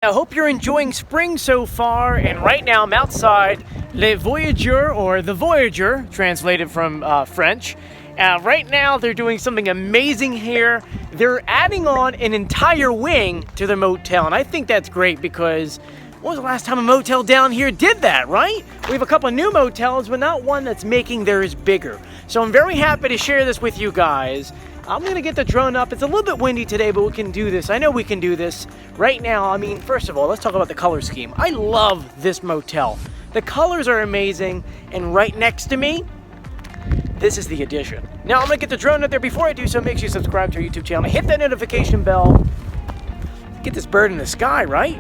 I hope you're enjoying spring so far, and right now I'm outside Le Voyageur, or the Voyageur, translated from French. Right now they're doing something amazing here. They're adding on an entire wing to the motel, and I think that's great because when was the last time a motel down here did that, right? We have a couple of new motels, but not one that's making theirs bigger. So I'm very happy to share this with you guys. I'm gonna get the drone up. It's a little bit windy today, but we can do this. I know we can do this. Right now, I mean, first of all, let's talk about the color scheme. I love this motel. The colors are amazing, and right next to me, this is the addition. Now, I'm gonna get the drone up there. Before I do so, make sure you subscribe to our YouTube channel. Hit that notification bell. Get this bird in the sky, right?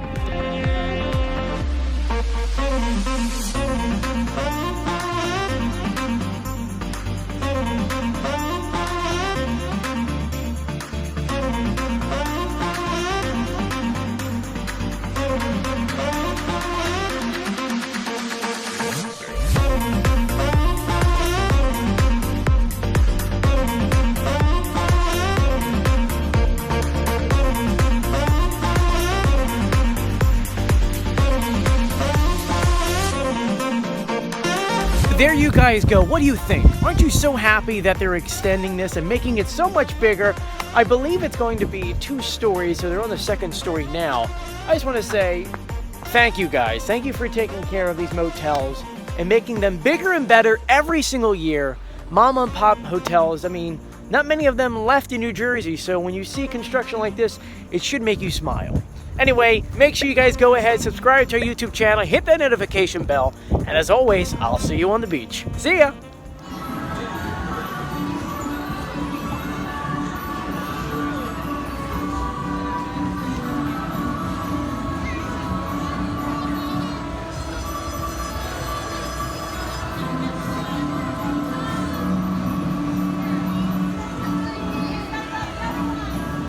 There you guys go. What do you think? Aren't you so happy that they're extending this and making it so much bigger? I believe it's going to be 2 stories, so they're on the 2nd story now. I just want to say thank you guys. Thank you for taking care of these motels and making them bigger and better every single year. Mama and pop hotels, I mean, not many of them left in New Jersey, so when you see construction like this, it should make you smile. Anyway, make sure you guys go ahead, subscribe to our YouTube channel, hit that notification bell, and as always, I'll see you on the beach. See ya!